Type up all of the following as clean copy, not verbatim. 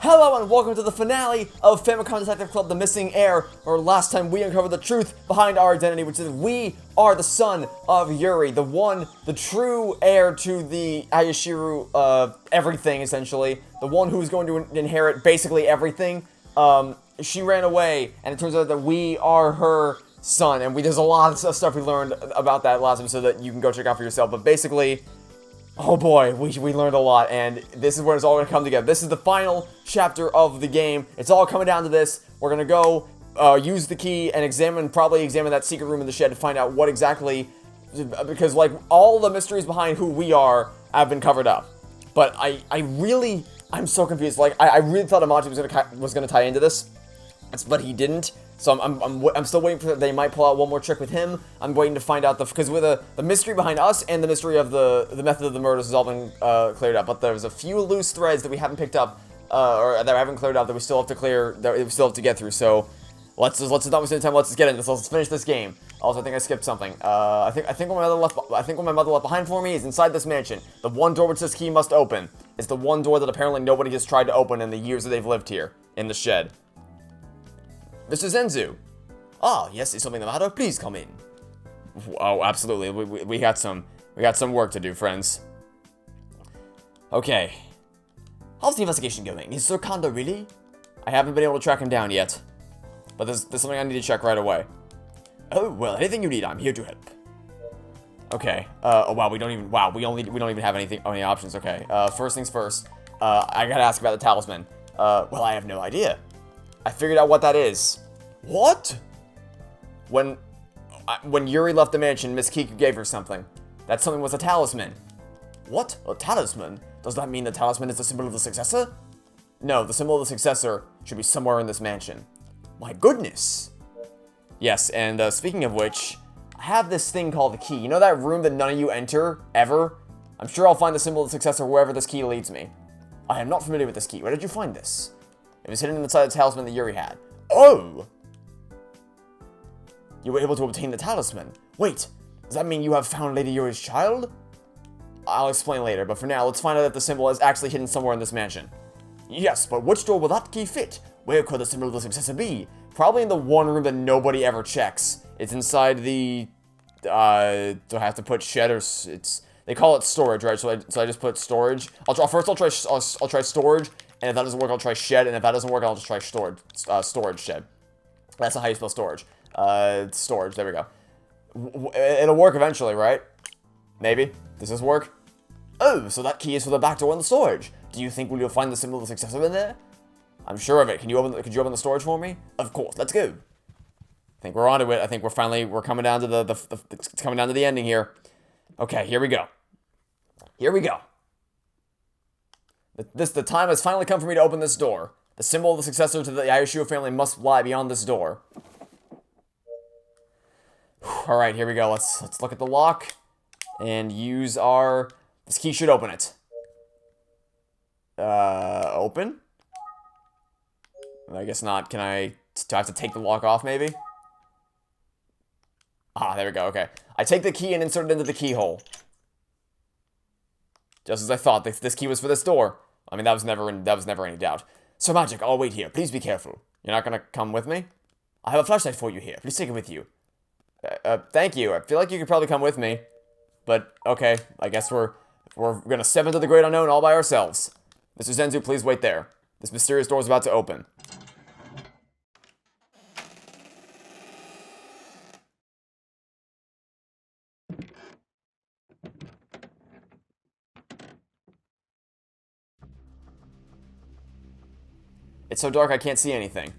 Hello and welcome to the finale of Famicom Detective Club, The Missing Heir, where last time we uncovered the truth behind our identity, which is we are the son of Yuri, the true heir to the Ayashiro, everything, essentially. The one who's going to inherit basically everything. She ran away, and it turns out that we are her son, and there's a lot of stuff we learned about that last episode that you can go check out for yourself, but basically, oh boy, we learned a lot, and this is where it's all going to come together. This is the final chapter of the game. It's all coming down to this. We're going to go use the key and probably examine that secret room in the shed to find out what exactly, because like all the mysteries behind who we are have been covered up. But I'm so confused. Like I really thought Amaji was going to tie into this, but he didn't. So I'm still waiting for they might pull out one more trick with him. I'm waiting to find out because with the mystery behind us and the mystery of the method of the murders has all been cleared up. But there's a few loose threads that we haven't picked up or that I haven't cleared up that we still have to clear, that we still have to get through. So let's not waste any time. Let's just get into this. Let's finish this game. Also, I think I skipped something. I think what my mother left behind for me is inside this mansion. The one door which this key must open is the one door that apparently nobody has tried to open in the years that they've lived here in the shed. Mr. Zenzu. Ah, yes, is something the matter? Please come in. Oh, absolutely. We got some work to do, friends. Okay. How's the investigation going? Is Sir Kanda really? I haven't been able to track him down yet. But there's something I need to check right away. Oh, well, anything you need, I'm here to help. Okay. Oh wow, we don't even have any options. Okay. First things first. I gotta ask about the talisman. Well, I have no idea. I figured out what that is. What? When Yuri left the mansion, Miss Kiku gave her something. That something was a talisman. What? A talisman? Does that mean the talisman is the symbol of the successor? No, the symbol of the successor should be somewhere in this mansion. My goodness. Yes, and speaking of which, I have this thing called the key. You know that room that none of you enter, ever? I'm sure I'll find the symbol of the successor wherever this key leads me. I am not familiar with this key. Where did you find this? It was hidden inside the talisman that Yuri had. Oh! You were able to obtain the talisman. Wait, does that mean you have found Lady Yuri's child? I'll explain later, but for now, let's find out if the symbol is actually hidden somewhere in this mansion. Yes, but which door will that key fit? Where could the symbol of the successor be? Probably in the one room that nobody ever checks. It's inside the... do I have to put shed or... They call it storage, right? So I just put storage. First I'll try storage. And if that doesn't work, I'll try shed. And if that doesn't work, I'll just try storage shed. That's not how you spell storage. Storage. There we go. It'll work eventually, right? Maybe. Does this work? Oh, so that key is for the back door in the storage. Do you think you'll find the symbol of the successor in there? I'm sure of it. Could you open the storage for me? Of course. Let's go. I think we're onto it. I think we're coming down to it's coming down to the ending here. Okay, here we go. Here we go. The time has finally come for me to open this door. The symbol of the successor to the Yoshio family must lie beyond this door. All right, here we go. Let's look at the lock and use this key should open it. Open? I guess not. Do I have to take the lock off, maybe? Ah, there we go. Okay. I take the key and insert it into the keyhole. Just as I thought, this key was for this door. I mean, that was never any doubt. So Magic, I'll wait here. Please be careful. You're not gonna come with me? I have a flashlight for you here. Please take it with you. Thank you. I feel like you could probably come with me. But, okay. I guess we're gonna step into the great unknown all by ourselves. Mr. Zenzu, please wait there. This mysterious door is about to open. It's so dark I can't see anything.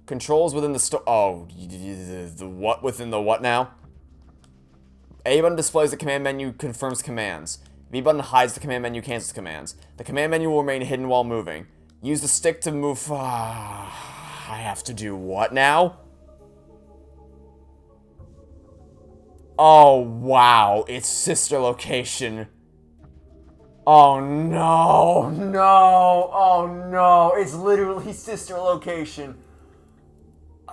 Controls within the oh, the what within the what now? A button displays the command menu, confirms commands. B button hides the command menu, cancels commands. The command menu will remain hidden while moving. Use the stick to move. I have to do what now? Oh, wow. It's sister location. Oh, no. No. Oh, no. It's literally sister location.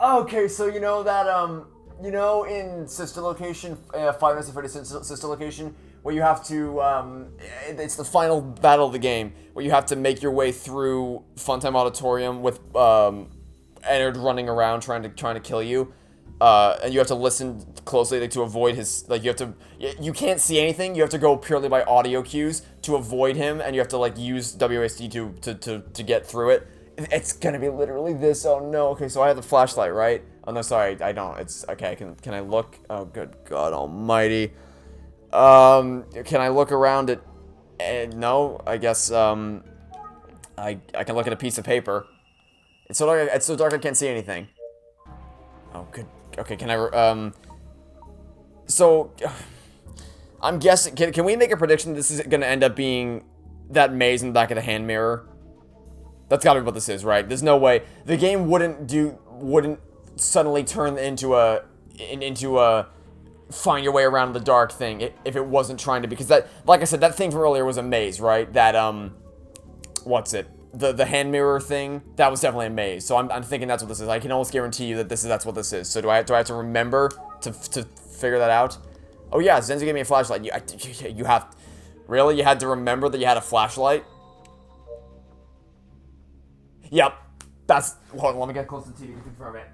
Okay, so you know that, in sister location, 5 Nights at Freddy's sister location, where you have to, it's the final battle of the game, where you have to make your way through Funtime Auditorium with, Ennard running around trying to kill you. And you have to listen closely to avoid his, like, you can't see anything, you have to go purely by audio cues to avoid him, and you have to, like, use WASD to get through it. It's gonna be literally this, oh no, okay, so I have the flashlight, right? Oh no, sorry, I don't, it's, okay, can I look? Oh, good God almighty. Can I look around it? No, I guess, I can look at a piece of paper. It's so dark I can't see anything. Oh, good. Okay, can I, so, I'm guessing, can we make a prediction this is gonna end up being that maze in the back of the hand mirror? That's gotta be what this is, right? There's no way. The game wouldn't suddenly turn into a find your way around the dark thing if it wasn't trying to, because that, like I said, that thing from earlier was a maze, right? That, what's it? The hand mirror thing, that was definitely a maze. So I'm thinking that's what this is. I can almost guarantee you that that's what this is. So do I have to remember to figure that out? Oh yeah, Zenzu gave me a flashlight. You have, really? You had to remember that you had a flashlight? Yep. Hold on, let me get close to the TV to confirm it.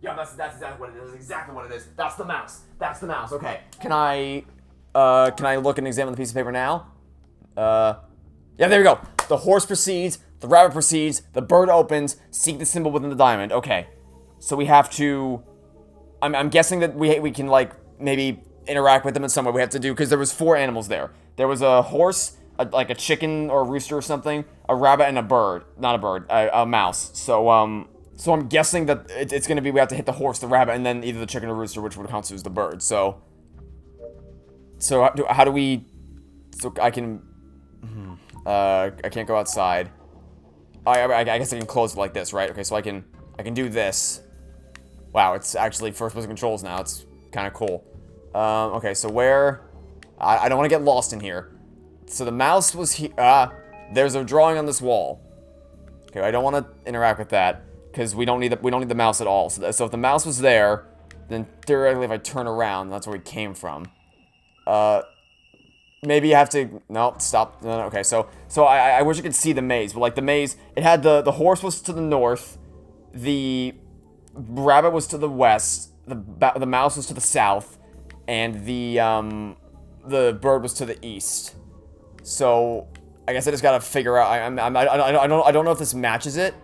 Yeah, that's exactly what it is. Exactly what it is. That's the mouse. That's the mouse. Okay. Can I look and examine the piece of paper now? Yeah, there we go. The horse proceeds, the rabbit proceeds, the bird opens, seek the symbol within the diamond. Okay. So we have to, I'm guessing that we can, like, maybe interact with them in some way. We have to do, because there was 4 animals there. There was a horse, like a chicken or a rooster or something, a rabbit, and a bird. Not a bird, a mouse. So I'm guessing that it's going to be, we have to hit the horse, the rabbit, and then either the chicken or rooster, which would constitute as the bird. So how do we, so I can, I can't go outside. I guess I can close it like this, right? Okay, so I can do this. Wow, it's actually first-person controls now. It's kind of cool. Okay, so where, I don't want to get lost in here. So the mouse was here. There's a drawing on this wall. Okay, I don't want to interact with that because we don't need the mouse at all. So if the mouse was there, then theoretically, if I turn around, that's where we came from. Maybe you have to, no, stop. No, okay, so I wish I could see the maze, but like the maze, it had the horse was to the north, the rabbit was to the west, the mouse was to the south, and the bird was to the east. So I guess I just gotta figure out. I don't know if this matches it.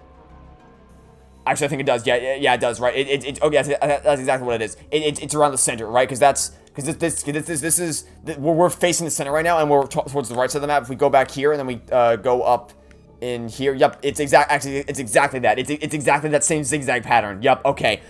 Actually, I think it does. Yeah, it does. Right. Okay, that's exactly what it is. It's around the center, right? Because this is we're facing the center right now, and we're towards the right side of the map. If we go back here and then we go up in here, yep, it's exactly that. It's exactly that same zigzag pattern. Yep. Okay.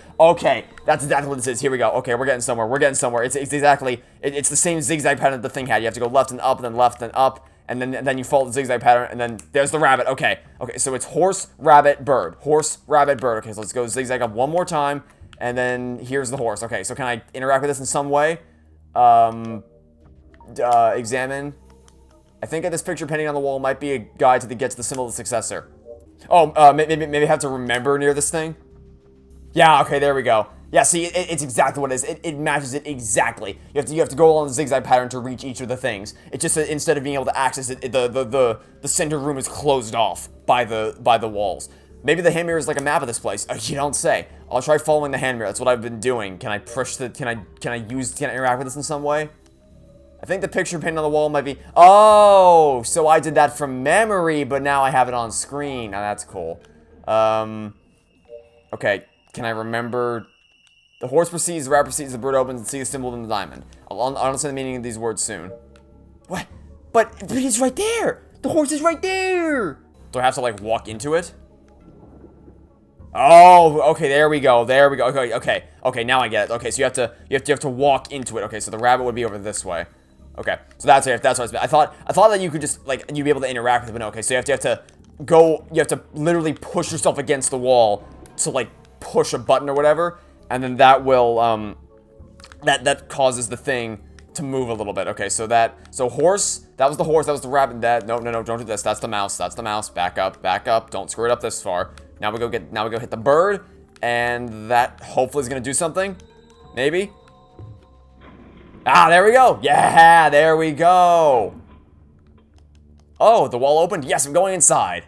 That's exactly what this is. Here we go. Okay, we're getting somewhere. It's exactly it's the same zigzag pattern that the thing had. You have to go left and up, and then left and up. And then you follow the zigzag pattern, and then there's the rabbit. Okay, so it's horse, rabbit, bird. Horse, rabbit, bird. Okay, so let's go zigzag up one more time, and then here's the horse. Okay, so can I interact with this in some way? Examine. I think this picture painting on the wall might be a guide to get to the symbol of the successor. Oh, maybe I have to remember near this thing? Yeah, okay, there we go. Yeah, see, it's exactly what it is. It matches it exactly. You have to go along the zigzag pattern to reach each of the things. It's just that instead of being able to access it, the center room is closed off by the walls. Maybe the hand mirror is like a map of this place. You don't say. I'll try following the hand mirror. That's what I've been doing. Can I push the? Can I interact with this in some way? I think the picture painted on the wall might be. Oh, so I did that from memory, but now I have it on screen. Now that's cool. Okay. Can I remember? The horse proceeds, the rabbit proceeds, the bird opens, and see the symbol in the diamond. I'll understand the meaning of these words soon. What? But he's right there! The horse is right there! Do I have to, like, walk into it? Oh, okay, there we go. Okay, now I get it. Okay, so you have to walk into it. Okay, so the rabbit would be over this way. Okay, so that's what it's been. I thought that you could just, like, you'd be able to interact with it, but no, okay, so you have to go, you have to literally push yourself against the wall to, like, push a button or whatever. And then that will, that causes the thing to move a little bit. Okay, so horse, that was the horse, that was the rabbit, no, don't do this, that's the mouse, back up, don't screw it up this far. Now we go hit the bird, and that hopefully is gonna do something, maybe? Ah, there we go. Yeah, there we go. Oh, the wall opened. Yes, I'm going inside.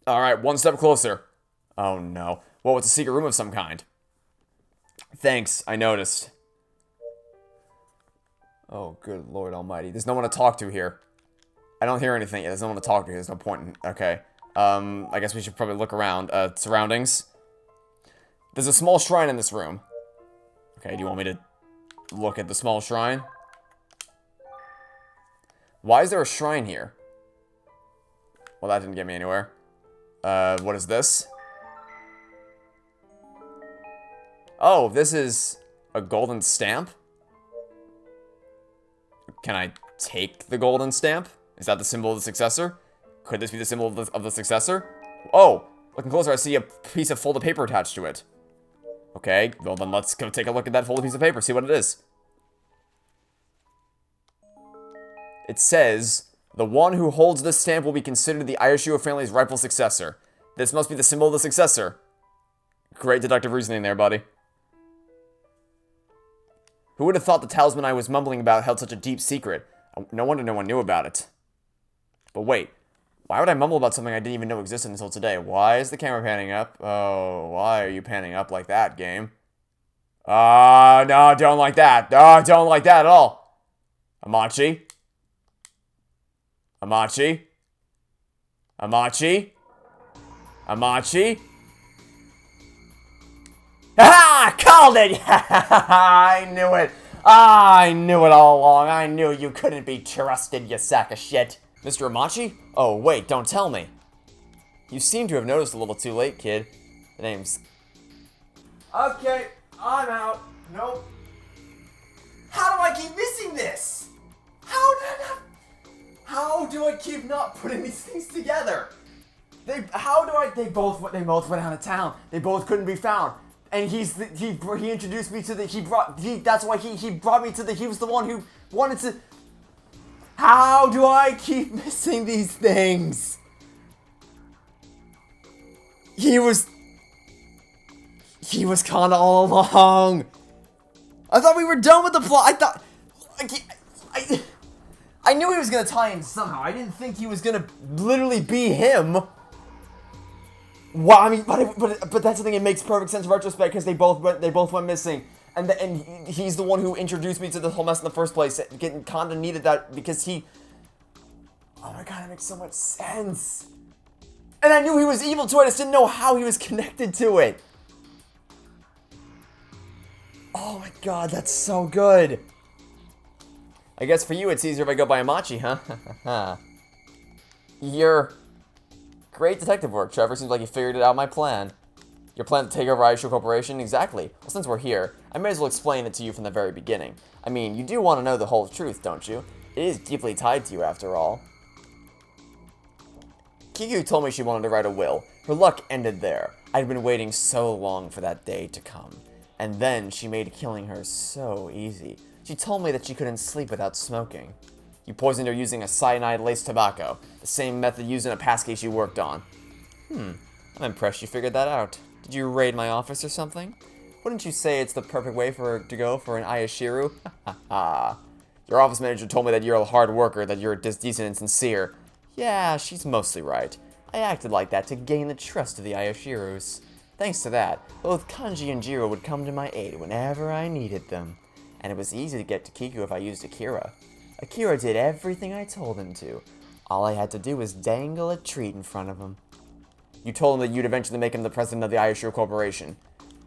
All right, one step closer. Oh, no. Well, it's a secret room of some kind. Thanks, I noticed. Oh, good Lord almighty. There's no one to talk to here. I don't hear anything yet. There's no one to talk to here. There's no point in... Okay. I guess we should probably look around. Surroundings. There's a small shrine in this room. Okay, do you want me to look at the small shrine? Why is there a shrine here? Well, that didn't get me anywhere. What is this? Oh, this is a golden stamp? Can I take the golden stamp? Is that the symbol of the successor? Could this be the symbol of the successor? Oh, looking closer, I see a piece of folded paper attached to it. Okay, well then let's go take a look at that folded piece of paper, see what it is. It says, the one who holds this stamp will be considered the Yoshio family's rightful successor. This must be the symbol of the successor. Great deductive reasoning there, buddy. Who would have thought the talisman I was mumbling about held such a deep secret? No wonder no one knew about it. But wait, why would I mumble about something I didn't even know existed until today? Why is the camera panning up? Oh, why are you panning up like that, game? No, don't like that. Don't like that at all. Amachi? Amachi? Amachi? Amachi? Ha! Called it! I knew it! I knew it all along. I knew you couldn't be trusted, you sack of shit. Mr. Amachi? Oh, wait, don't tell me. You seem to have noticed a little too late, kid. The name's... Okay, I'm out. Nope. How do I keep missing this? How do I keep not putting these things together? They both went out of town. They both couldn't be found. And he introduced me to the, that's why he brought me to the, he was the one who wanted to, how do I keep missing these things? He was con all along. I thought we were done with the plot. I knew he was gonna tie in somehow. I didn't think he was gonna literally be him. Well, I mean, but that's the thing. It makes perfect sense in retrospect because they both went missing, and he's the one who introduced me to this whole mess in the first place. Kinda needed that because he. Oh my god, it makes so much sense. And I knew he was evil too. I just didn't know how he was connected to it. Oh my god, that's so good. I guess for you it's easier if I go by Amachi, huh? You're. Great detective work, Trevor. Seems like you figured it out my plan. Your plan to take over Yoshio Corporation? Exactly. Well, since we're here, I may as well explain it to you from the very beginning. I mean, you do want to know the whole truth, don't you? It is deeply tied to you, after all. Kiku told me she wanted to write a will. Her luck ended there. I'd been waiting so long for that day to come. And then she made killing her so easy. She told me that she couldn't sleep without smoking. You poisoned her using a cyanide-laced tobacco, the same method used in a past case you worked on. I'm impressed you figured that out. Did you raid my office or something? Wouldn't you say it's the perfect way for her to go for an Ayashiru? Your office manager told me that you're a hard worker, that you're decent and sincere. Yeah, she's mostly right. I acted like that to gain the trust of the Ayashirus. Thanks to that, both Kanji and Jiro would come to my aid whenever I needed them. And it was easy to get to Kiku if I used Akira. Akira did everything I told him to. All I had to do was dangle a treat in front of him. You told him that you'd eventually make him the president of the Yoshio Corporation.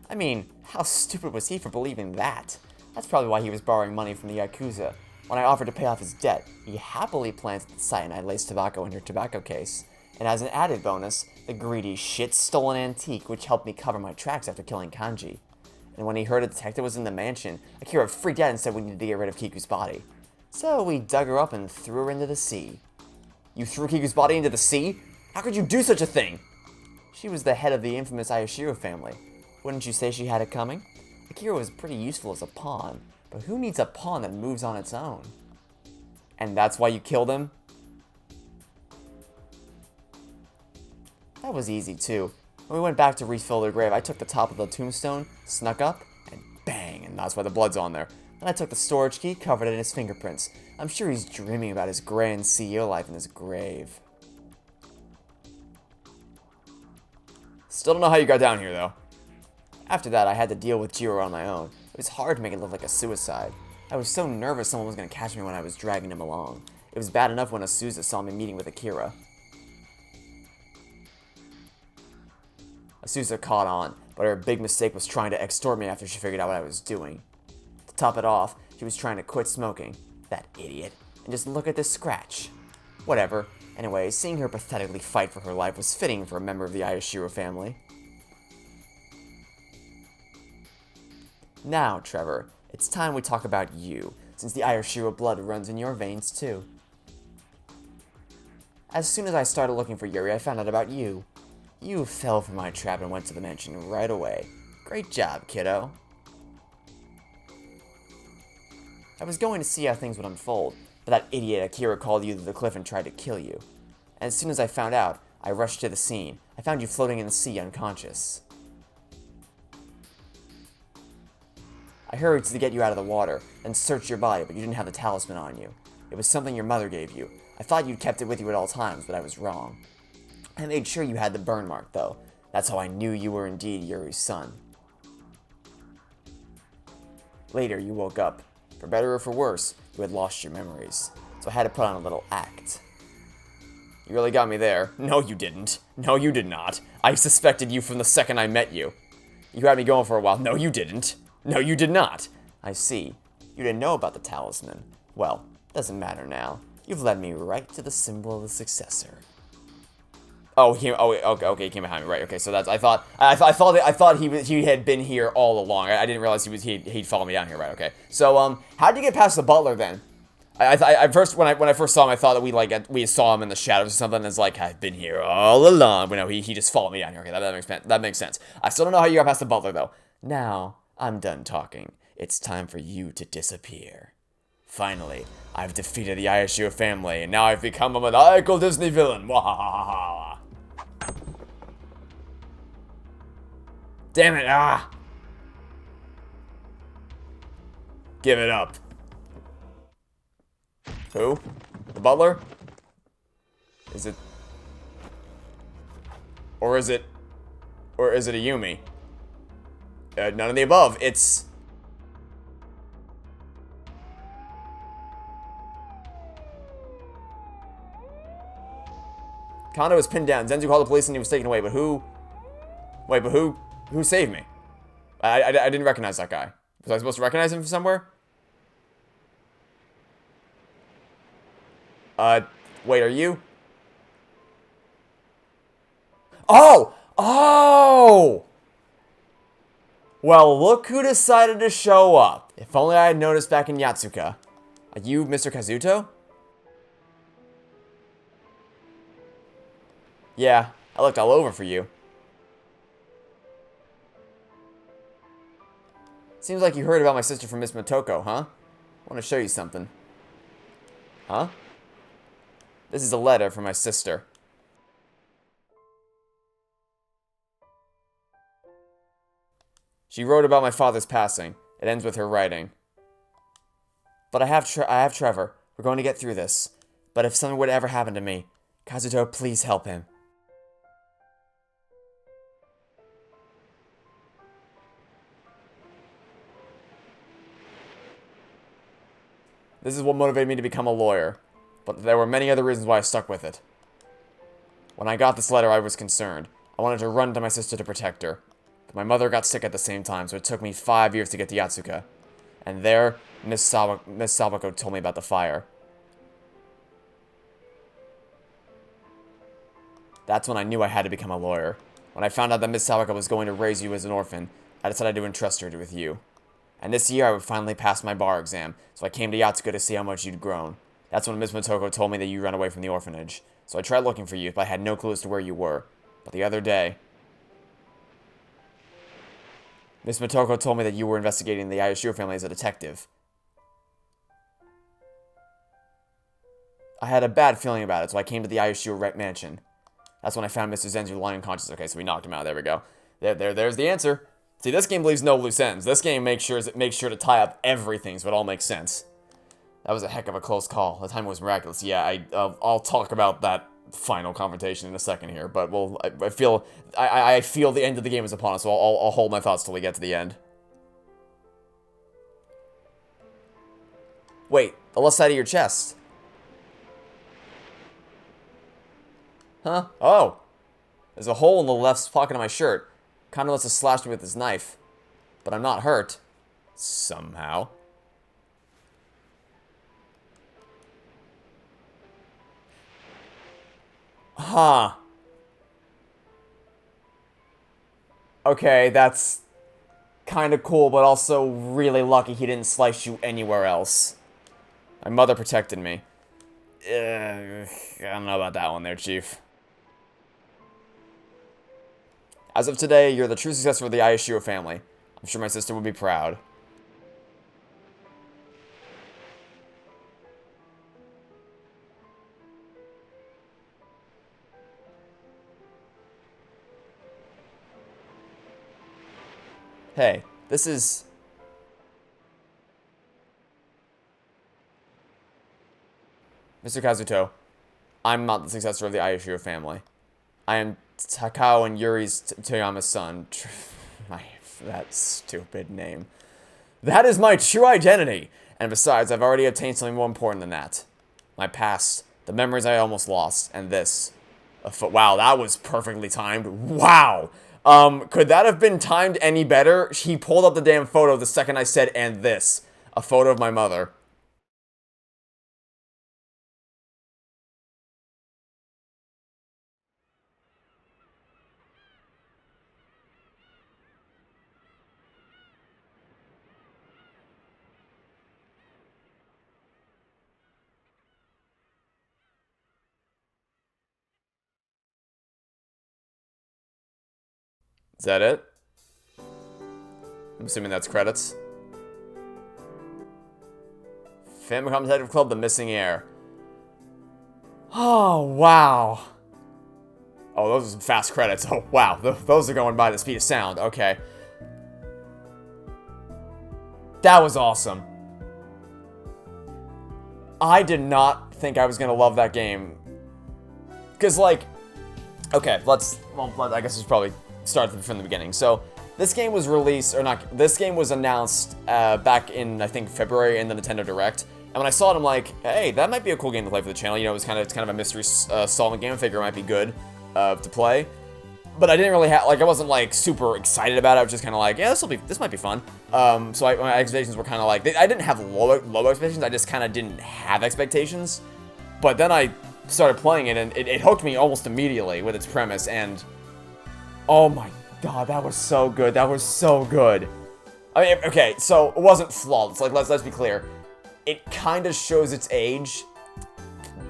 I mean, how stupid was he for believing that? That's probably why he was borrowing money from the Yakuza. When I offered to pay off his debt, he happily planted the cyanide-laced tobacco in her tobacco case. And as an added bonus, the greedy shit stole an antique which helped me cover my tracks after killing Kanji. And when he heard a detective was in the mansion, Akira freaked out and said we needed to get rid of Kiku's body. So we dug her up and threw her into the sea. You threw Kiku's body into the sea? How could you do such a thing? She was the head of the infamous Ayashiro family. Wouldn't you say she had it coming? Akira was pretty useful as a pawn, but who needs a pawn that moves on its own? And that's why you killed him? That was easy too. When we went back to refill their grave, I took the top of the tombstone, snuck up, and bang, and that's why the blood's on there. And I took the storage key, covered it in his fingerprints. I'm sure he's dreaming about his grand CEO life in his grave. Still don't know how you got down here, though. After that, I had to deal with Jiro on my own. It was hard to make it look like a suicide. I was so nervous someone was going to catch me when I was dragging him along. It was bad enough when Asusa saw me meeting with Akira. Asusa caught on, but her big mistake was trying to extort me after she figured out what I was doing. To top it off, she was trying to quit smoking. That idiot. And just look at this scratch. Whatever. Anyway, seeing her pathetically fight for her life was fitting for a member of the Ayashiro family. Now, Trevor, it's time we talk about you, since the Ayashiro blood runs in your veins too. As soon as I started looking for Yuri, I found out about you. You fell for my trap and went to the mansion right away. Great job, kiddo. I was going to see how things would unfold, but that idiot Akira called you to the cliff and tried to kill you. And as soon as I found out, I rushed to the scene. I found you floating in the sea unconscious. I hurried to get you out of the water, and searched your body, but you didn't have the talisman on you. It was something your mother gave you. I thought you'd kept it with you at all times, but I was wrong. I made sure you had the burn mark, though. That's how I knew you were indeed Yuri's son. Later, you woke up. For better or for worse, you had lost your memories. So I had to put on a little act. You really got me there. No, you didn't. No, you did not. I suspected you from the second I met you. You had me going for a while. No, you didn't. No, you did not. I see. You didn't know about the talisman. Well, doesn't matter now. You've led me right to the symbol of the successor. Oh, okay, he came behind me, right? Okay, so that's I thought he had been here all along. I didn't realize he'd followed me down here, right? Okay, so how'd you get past the butler then? I first when I first saw him, I thought that we saw him in the shadows or something. And it's like I've been here all along. But no, he just followed me down here. Okay, that makes sense. I still don't know how you got past the butler though. Now I'm done talking. It's time for you to disappear. Finally, I've defeated the Ayashiro family, and now I've become a maniacal Disney villain. Wahahaha. Damn it, Give it up. Who? The butler? Is it... Or is it a Yumi? None of the above. It's... Kondo was pinned down. Zenzu called the police and he was taken away, but who... Wait, but who saved me? I didn't recognize that guy. Was I supposed to recognize him from somewhere? Wait, are you? Oh! Oh! Well, look who decided to show up. If only I had noticed back in Yatsuka. Are you Mr. Kazuto? Yeah, I looked all over for you. Seems like you heard about my sister from Miss Motoko, huh? I want to show you something. Huh? This is a letter from my sister. She wrote about my father's passing. It ends with her writing. But I have Trevor. We're going to get through this. But if something would ever happen to me, Kazuto, please help him. This is what motivated me to become a lawyer. But there were many other reasons why I stuck with it. When I got this letter, I was concerned. I wanted to run to my sister to protect her. But my mother got sick at the same time, so it took me 5 years to get to Yatsuka. And there, Miss Sawako told me about the fire. That's when I knew I had to become a lawyer. When I found out that Miss Sawako was going to raise you as an orphan, I decided to entrust her with you. And this year I would finally pass my bar exam, so I came to Yatsuka to see how much you'd grown. That's when Miss Motoko told me that you ran away from the orphanage. So I tried looking for you, but I had no clue as to where you were. But the other day, Miss Motoko told me that you were investigating the Ayashiro family as a detective. I had a bad feeling about it, so I came to the Ayashiro mansion. That's when I found Mr. Zenzu lying unconscious. Okay, so we knocked him out. There we go. There's the answer. See, this game leaves no loose ends. This game makes sure to tie up everything so it all makes sense. That was a heck of a close call. The timing was miraculous. Yeah, I'll talk about that final confrontation in a second here, but I feel the end of the game is upon us, so I'll hold my thoughts till we get to the end. Wait, the left side of your chest. Huh? Oh. There's a hole in the left pocket of my shirt. Kinda must have slashed me with his knife. But I'm not hurt. Somehow. Huh. Okay, that's kinda cool, but also really lucky he didn't slice you anywhere else. My mother protected me. I don't know about that one there, Chief. As of today, you're the true successor of the Yoshio family. I'm sure my sister would be proud. Hey, this is... Mr. Kazuto, I'm not the successor of the Yoshio family. I am Takao and Yuri's Toyama's son. That stupid name. That is my true identity! And besides, I've already obtained something more important than that. My past, the memories I almost lost, and this. Wow, that was perfectly timed. Wow! Could that have been timed any better? He pulled up the damn photo the second I said, and this. A photo of my mother. Is that it? I'm assuming that's credits. Famicom Detective Club, The Missing Heir. Oh, wow. Oh, those are some fast credits. Oh, wow. Those are going by the speed of sound. Okay. That was awesome. I did not think I was going to love that game. Because, like... Okay, I guess let's probably start from the beginning. So, this game was released, or not, this game was announced back in, I think, February in the Nintendo Direct. And when I saw it, I'm like, hey, that might be a cool game to play for the channel. You know, it's kind of a mystery solving game. I figure it might be good to play. But I didn't really have, like, I wasn't, like, super excited about it. I was just kind of like, yeah, this might be fun. So my expectations were kind of like, I didn't have low expectations. I just kind of didn't have expectations. But then I started playing it, and it hooked me almost immediately with its premise. And, oh my god, that was so good. That was so good. I mean, okay, so it wasn't flawless. Like, let's be clear. It kind of shows its age,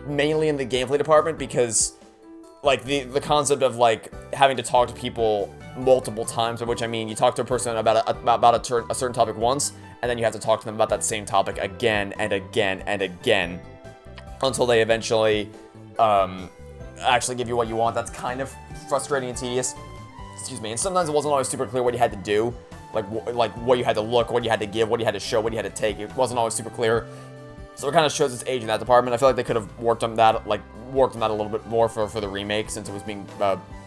mainly in the gameplay department, because, like, the concept of, like, having to talk to people multiple times, by which I mean you talk to a person about a certain topic once, and then you have to talk to them about that same topic again and again and again, until they eventually actually give you what you want. That's kind of frustrating and tedious. Excuse me. And sometimes it wasn't always super clear what you had to do. Like what you had to look, what you had to give, what you had to show, what you had to take. It wasn't always super clear. So it kind of shows its age in that department. I feel like they could have worked on that a little bit more for the remake, since it was being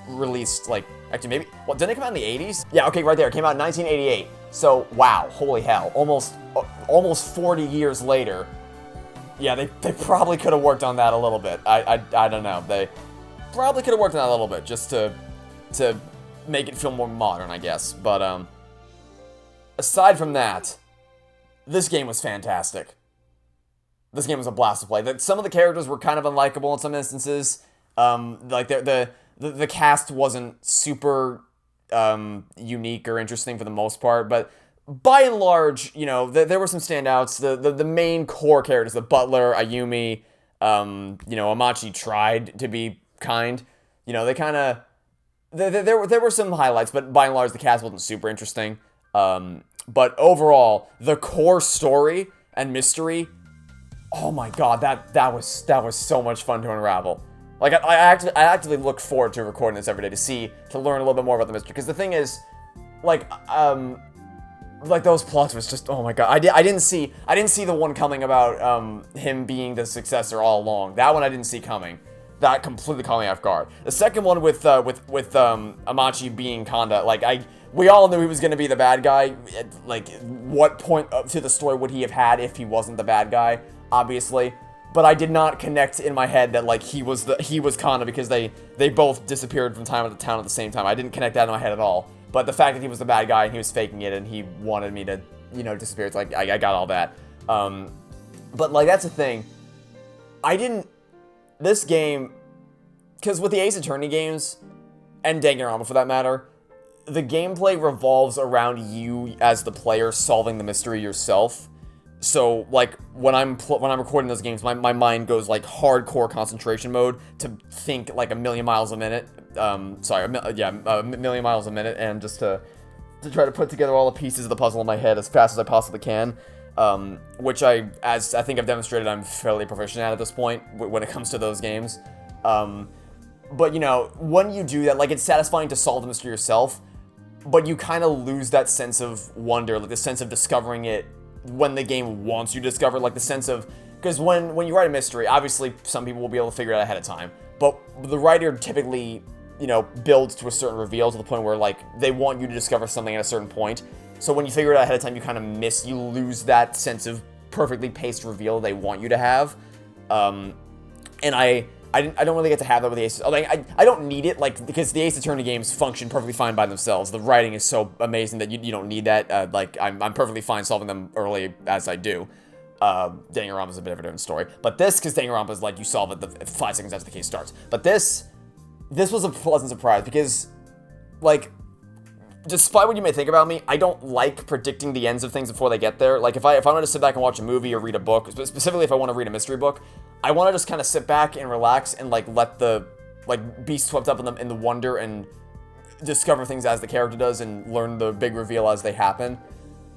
released, like, actually maybe, what, didn't it come out in the 80s? Yeah, okay, right there. It came out in 1988. So, wow, holy hell. Almost 40 years later. Yeah, they probably could have worked on that a little bit. I don't know. They probably could have worked on that a little bit, just to make it feel more modern, I guess. But, aside from that, this game was fantastic. This game was a blast to play. Some of the characters were kind of unlikable in some instances. Like, the cast wasn't super unique or interesting for the most part, but by and large, you know, there were some standouts. The main core characters, the butler, Ayumi, you know, Amachi tried to be kind. You know, they kind of... There were some highlights, but by and large, the cast wasn't super interesting. But overall, the core story and mystery... Oh my god, that was so much fun to unravel. Like, I actively look forward to recording this every day to learn a little bit more about the mystery. Because the thing is, like those plots was just, oh my god. I didn't see the one coming about him being the successor all along. That one I didn't see coming. That completely caught me off guard. The second one with Amachi being Kanda, like we all knew he was gonna be the bad guy. Like, what point to the story would he have had if he wasn't the bad guy? Obviously, but I did not connect in my head that like he was Kanda, because they both disappeared from time to town at the same time. I didn't connect that in my head at all. But the fact that he was the bad guy and he was faking it and he wanted me to, you know, disappear, it's like, I got all that. But, like, that's the thing. This game, because with the Ace Attorney games, and Danganronpa for that matter, the gameplay revolves around you as the player solving the mystery yourself. So, like, when I'm recording those games, my mind goes, like, hardcore concentration mode to think, like, a million miles a minute. A million miles a minute, and just to try to put together all the pieces of the puzzle in my head as fast as I possibly can. Which as I think I've demonstrated, I'm fairly proficient at this point when it comes to those games. But, you know, when you do that, like, it's satisfying to solve the mystery yourself, but you kind of lose that sense of wonder, like, the sense of discovering it when the game wants you to discover, like, the sense of... Because when you write a mystery, obviously, some people will be able to figure it out ahead of time, but the writer typically, you know, builds to a certain reveal to the point where, like, they want you to discover something at a certain point. So when you figure it out ahead of time, you lose that sense of perfectly paced reveal they want you to have. And I don't really get to have that with the Ace. Like, I don't need it, like, because the Ace Attorney games function perfectly fine by themselves. The writing is so amazing that you don't need that. Like, I'm perfectly fine solving them early as I do. Danganronpa is a bit of a different story. But this, because Danganronpa is like, you solve it 5 seconds after the case starts. But this was a pleasant surprise, because, like, despite what you may think about me, I don't like predicting the ends of things before they get there. Like, if I wanted to sit back and watch a movie or read a book, specifically if I want to read a mystery book, I want to just kind of sit back and relax and, like, be swept up in the wonder and discover things as the character does and learn the big reveal as they happen.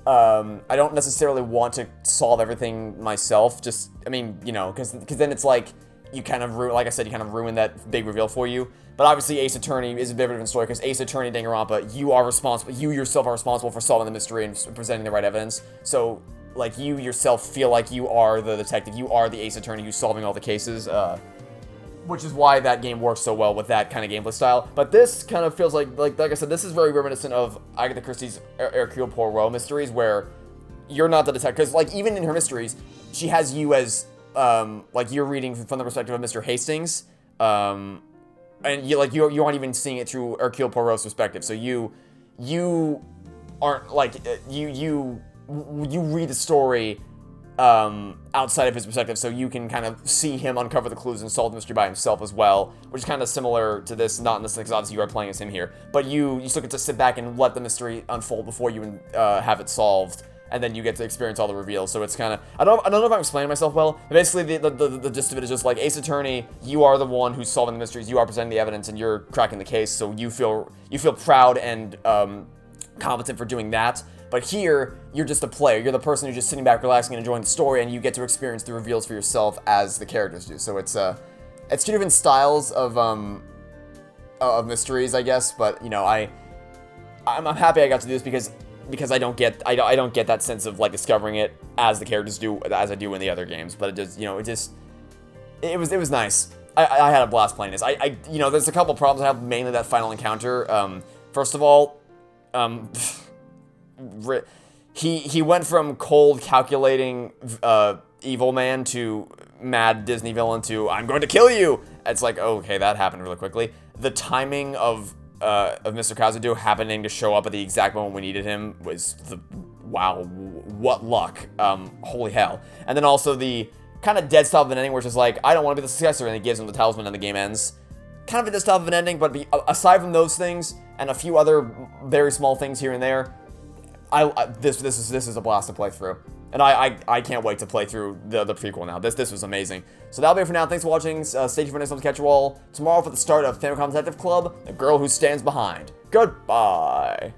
I don't necessarily want to solve everything myself, I mean, you know, because then it's like, you kind of like I said, you kind of ruin that big reveal for you. But obviously, Ace Attorney is a bit of a different story, because Ace Attorney and Danganronpa, you yourself are responsible for solving the mystery and presenting the right evidence. So, like, you yourself feel like you are the detective, you are the Ace Attorney who's solving all the cases, which is why that game works so well with that kind of gameplay style. But this kind of feels like I said, this is very reminiscent of Agatha Christie's Hercule Poirot mysteries, where you're not the detective, because, like, even in her mysteries, she has you as, like, you're reading from the perspective of Mr. Hastings, and you aren't even seeing it through Hercule Poirot's perspective. So you aren't, like, you read the story outside of his perspective, so you can kind of see him uncover the clues and solve the mystery by himself as well, which is kind of similar to this, not in this, because obviously you are playing as him here, but you still get to sit back and let the mystery unfold before you have it solved, and then you get to experience all the reveals. So it's kind of, I don't know if I'm explaining myself well, but basically the gist of it is just like, Ace Attorney, you are the one who's solving the mysteries, you are presenting the evidence, and you're cracking the case, so you feel proud and competent for doing that. But here, you're just a player. You're the person who's just sitting back, relaxing, and enjoying the story, and you get to experience the reveals for yourself as the characters do. So it's two different styles of mysteries, I guess. But, you know, I'm happy I got to do this because I don't get that sense of, like, discovering it as the characters do, as I do in the other games. But it just, you know, it was nice. I had a blast playing this. You know, there's a couple problems I have, mainly that final encounter. First of all, he went from cold, calculating evil man to mad Disney villain to I'm going to kill you. It's like, okay, that happened really quickly. The timing of Mr. Kazadu happening to show up at the exact moment we needed him was wow, what luck. Holy hell. And then also the kind of dead stop of an ending where it's just like, I don't want to be the successor, and he gives him the talisman and the game ends. Kind of a dead stop of an ending, but aside from those things and a few other very small things here and there, this is a blast to play through, and I can't wait to play through the prequel now. This was amazing. So that'll be it for now. Thanks for watching. Stay tuned for next time to catch you all tomorrow for the start of Famicom Detective Club, the girl who stands behind. Goodbye.